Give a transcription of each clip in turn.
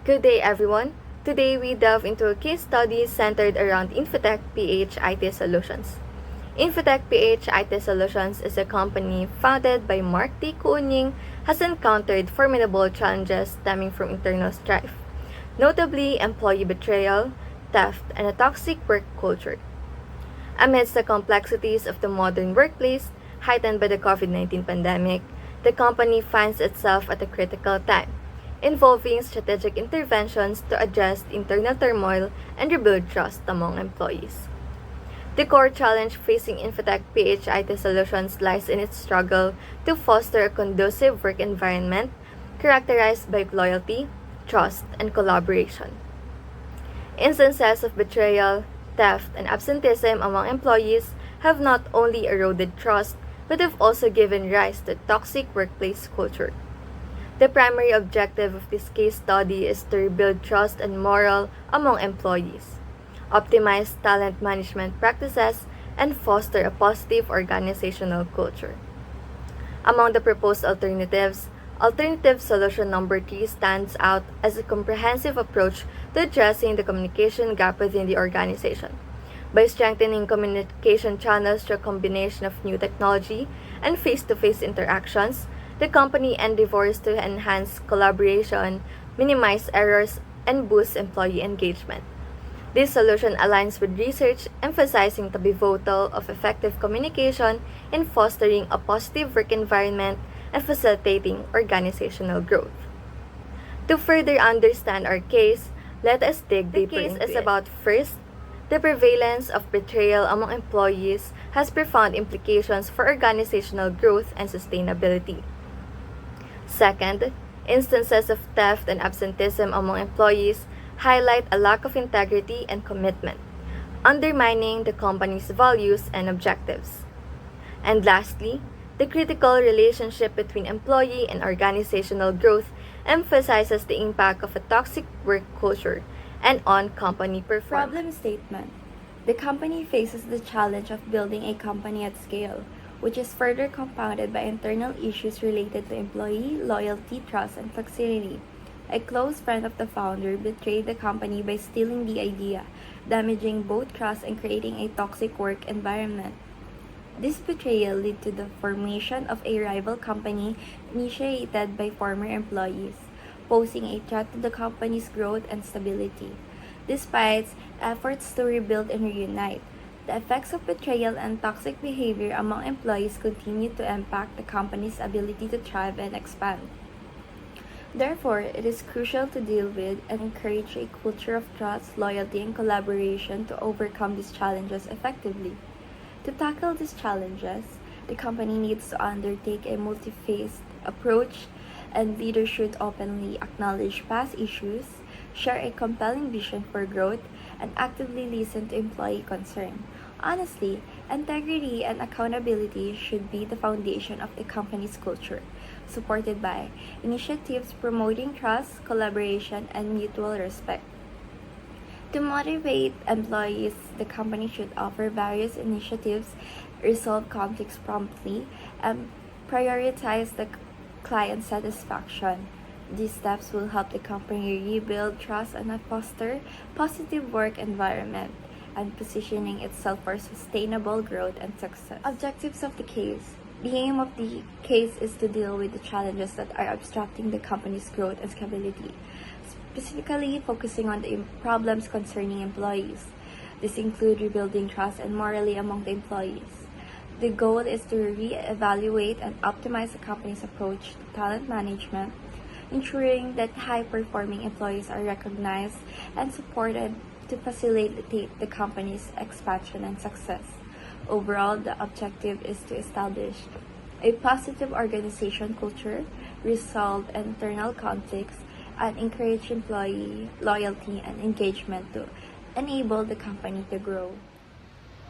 Good day, everyone. Today, we delve into a case study centered around Infotech PH IT Solutions. Infotech PH IT Solutions is a company founded by Mark D. Kunying, has encountered formidable challenges stemming from internal strife, notably employee betrayal, theft, and a toxic work culture. Amidst the complexities of the modern workplace, heightened by the COVID-19 pandemic, the company finds itself at a critical time, involving strategic interventions to address internal turmoil and rebuild trust among employees. The core challenge facing Infotech PHIT Solutions lies in its struggle to foster a conducive work environment characterized by loyalty, trust, and collaboration. Instances of betrayal, theft, and absenteeism among employees have not only eroded trust but have also given rise to toxic workplace culture. The primary objective of this case study is to rebuild trust and morale among employees, optimize talent management practices, and foster a positive organizational culture. Among the proposed alternatives, alternative solution number 3 stands out as a comprehensive approach to addressing the communication gap within the organization. By strengthening communication channels through a combination of new technology and face-to-face interactions, the company endeavors to enhance collaboration, minimize errors, and boost employee engagement. This solution aligns with research emphasizing the pivotal of effective communication in fostering a positive work environment and facilitating organizational growth. To further understand our case, let us dig deeper into it. The case is about first, the prevalence of betrayal among employees has profound implications for organizational growth and sustainability. Second, instances of theft and absenteeism among employees highlight a lack of integrity and commitment, undermining the company's values and objectives. And lastly, the critical relationship between employee and organizational growth emphasizes the impact of a toxic work culture and on company performance. Problem statement. The company faces the challenge of building a company at scale, which is further compounded by internal issues related to employee loyalty, trust, and flexibility. A close friend of the founder betrayed the company by stealing the idea, damaging both trust and creating a toxic work environment. This betrayal led to the formation of a rival company initiated by former employees, posing a threat to the company's growth and stability. Despite efforts to rebuild and reunite, the effects of betrayal and toxic behavior among employees continue to impact the company's ability to thrive and expand. Therefore, it is crucial to deal with and encourage a culture of trust, loyalty, and collaboration to overcome these challenges effectively. To tackle these challenges, the company needs to undertake a multi-phased approach, and leaders should openly acknowledge past issues, share a compelling vision for growth, and actively listen to employee concern. Honestly, integrity and accountability should be the foundation of the company's culture, supported by initiatives promoting trust, collaboration, and mutual respect. To motivate employees, the company should offer various initiatives, resolve conflicts promptly, and prioritize the client satisfaction. These steps will help the company rebuild trust and foster positive work environment and positioning itself for sustainable growth and success. Objectives of the case. The aim of the case is to deal with the challenges that are obstructing the company's growth and stability, specifically focusing on the problems concerning employees. This includes rebuilding trust and morale among the employees. The goal is to re-evaluate and optimize the company's approach to talent management, ensuring that high-performing employees are recognized and supported to facilitate the company's expansion and success. Overall, the objective is to establish a positive organization culture, resolve internal conflicts, and encourage employee loyalty and engagement to enable the company to grow.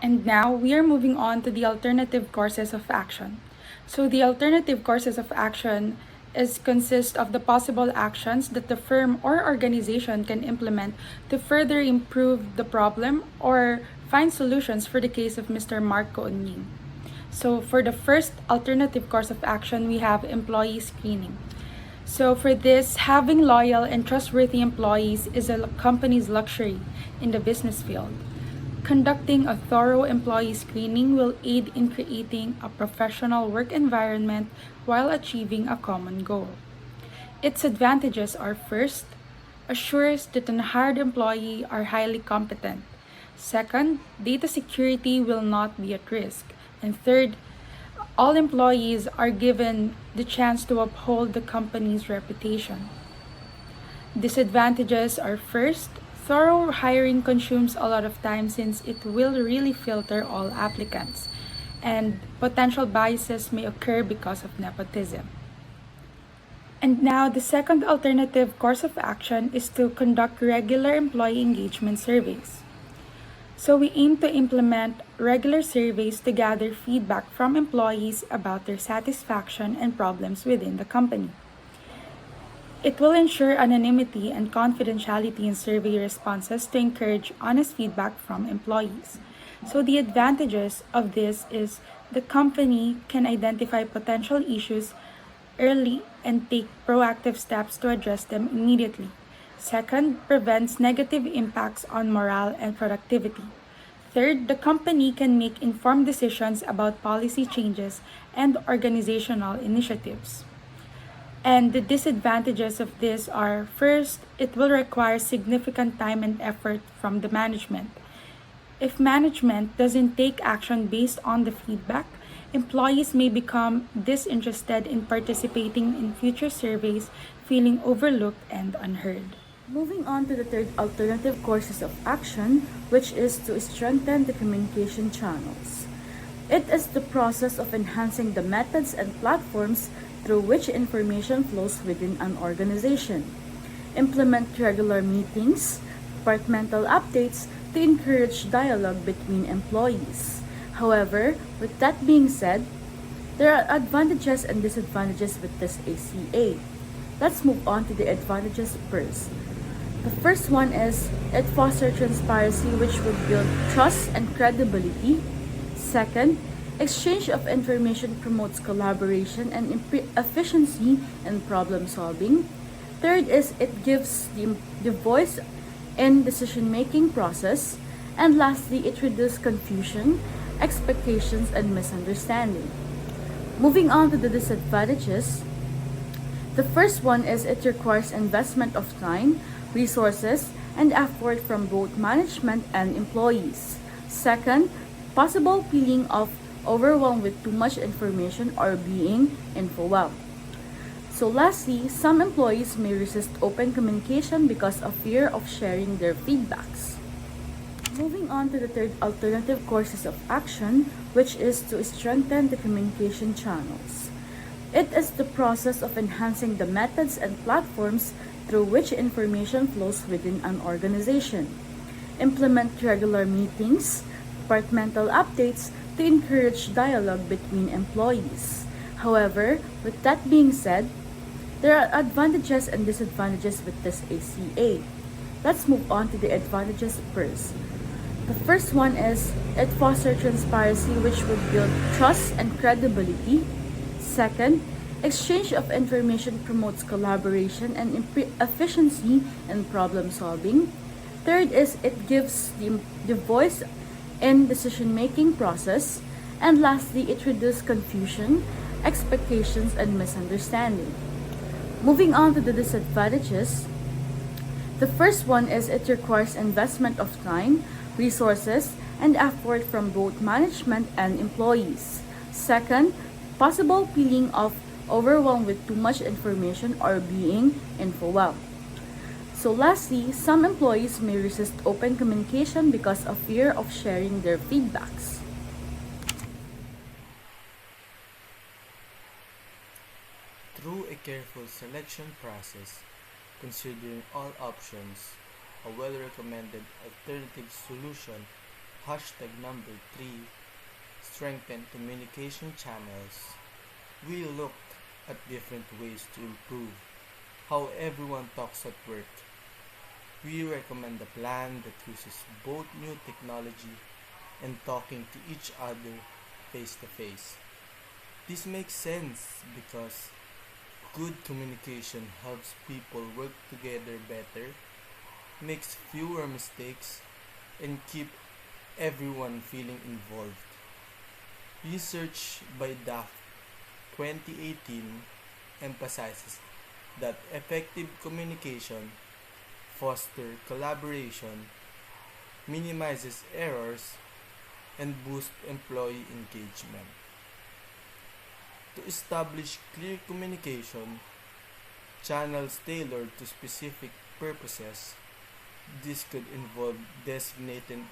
And now we are moving on to the alternative courses of action. So the alternative courses of action consist of the possible actions that the firm or organization can implement to further improve the problem or find solutions for the case of Mr. Mark Koonying. So for the first alternative course of action, we have employee screening. So, for this, having loyal and trustworthy employees is a company's luxury in the business field. Conducting a thorough employee screening will aid in creating a professional work environment while achieving a common goal. Its advantages are: first, assures that an hired employee are highly competent. Second, data security will not be at risk. And third, all employees are given the chance to uphold the company's reputation. Disadvantages are: first, thorough hiring consumes a lot of time since it will really filter all applicants, and potential biases may occur because of nepotism. And now, the second alternative course of action is to conduct regular employee engagement surveys. So, we aim to implement regular surveys to gather feedback from employees about their satisfaction and problems within the company. It will ensure anonymity and confidentiality in survey responses to encourage honest feedback from employees. So, the advantages of this is the company can identify potential issues early and take proactive steps to address them immediately. Second, prevents negative impacts on morale and productivity. Third, the company can make informed decisions about policy changes and organizational initiatives. And the disadvantages of this are: first, it will require significant time and effort from the management. If management doesn't take action based on the feedback, employees may become disinterested in participating in future surveys, feeling overlooked and unheard. Moving on to the third alternative courses of action, which is to strengthen the communication channels. It is the process of enhancing the methods and platforms through which information flows within an organization. Implement regular meetings, departmental updates to encourage dialogue between employees. However, with that being said, there are advantages and disadvantages with this ACA. Let's move on to the advantages first. The first one is it fosters transparency, which would build trust and credibility. Second, exchange of information promotes collaboration and efficiency in problem solving. Third is it gives the voice in decision-making process. And lastly, it reduces confusion, expectations, and misunderstanding. Moving on to the disadvantages, the first one is it requires investment of time, resources, and effort from both management and employees. Second, possible feeling of overwhelmed with too much information or being overwhelmed. So lastly, some employees may resist open communication because of fear of sharing their feedbacks. Moving on to the third alternative courses of action, which is to strengthen the communication channels. It is the process of enhancing the methods and platforms through which information flows within an organization. Implement regular meetings, departmental updates to encourage dialogue between employees. However, with that being said, there are advantages and disadvantages with this ACA. Let's move on to the advantages first. The first one is it fosters transparency, which would build trust and credibility. Second, exchange of information promotes collaboration and efficiency in problem solving. Third is it gives the voice in decision-making process. And lastly, it reduces confusion, expectations, and misunderstanding. Moving on to the disadvantages, the first one is it requires investment of time, resources, and effort from both management and employees. Second, possible feeling of overwhelmed with too much information or being overwhelmed. So lastly, some employees may resist open communication because of fear of sharing their feedbacks. Through a careful selection process, considering all options, a well-recommended alternative solution, #number 3, strengthen communication channels. We looked at different ways to improve how everyone talks at work. We recommend a plan that uses both new technology and talking to each other face to face. This makes sense because good communication helps people work together better, makes fewer mistakes, and keep everyone feeling involved. Research by DAF 2018 emphasizes that effective communication fosters collaboration, minimizes errors, and boosts employee engagement. To establish clear communication, channels tailored to specific purposes, this could involve designating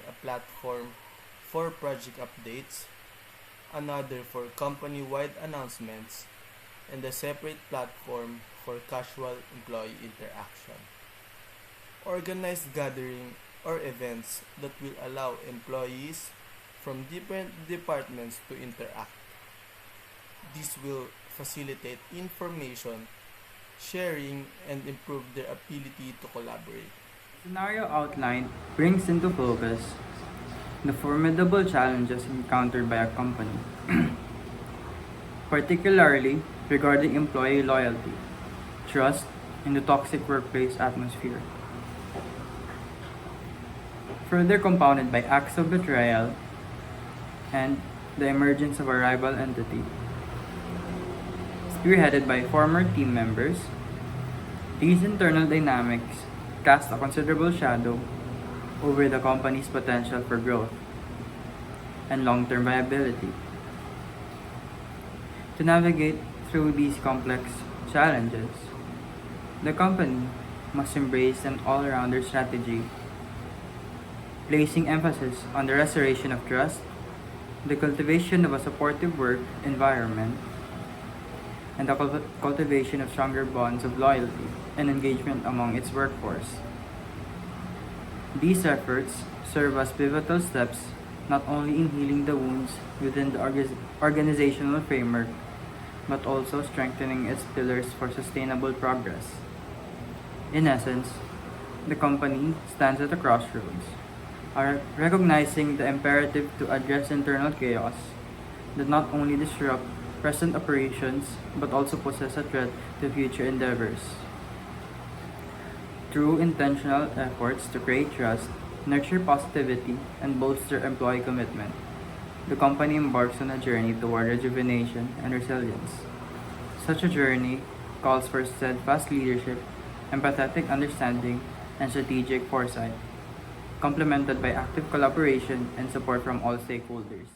a platform for project updates, another for company-wide announcements, and a separate platform for casual employee interaction. Organized gathering or events that will allow employees from different departments to interact. This will facilitate information sharing and improve their ability to collaborate. Scenario outlined brings into focus the formidable challenges encountered by a company, particularly regarding employee loyalty, trust, and the toxic workplace atmosphere. Further compounded by acts of betrayal and the emergence of a rival entity. Spearheaded by former team members, these internal dynamics cast a considerable shadow over the company's potential for growth and long-term viability. To navigate through these complex challenges, the company must embrace an all-rounder strategy, placing emphasis on the restoration of trust, the cultivation of a supportive work environment, and the cultivation of stronger bonds of loyalty and engagement among its workforce. These efforts serve as pivotal steps not only in healing the wounds within the organizational framework, but also strengthening its pillars for sustainable progress. In essence, the company stands at a crossroads, recognizing the imperative to address internal chaos that not only disrupt present operations but also poses a threat to future endeavors. Through intentional efforts to create trust, nurture positivity, and bolster employee commitment, the company embarks on a journey toward rejuvenation and resilience. Such a journey calls for steadfast leadership, empathetic understanding, and strategic foresight, complemented by active collaboration and support from all stakeholders.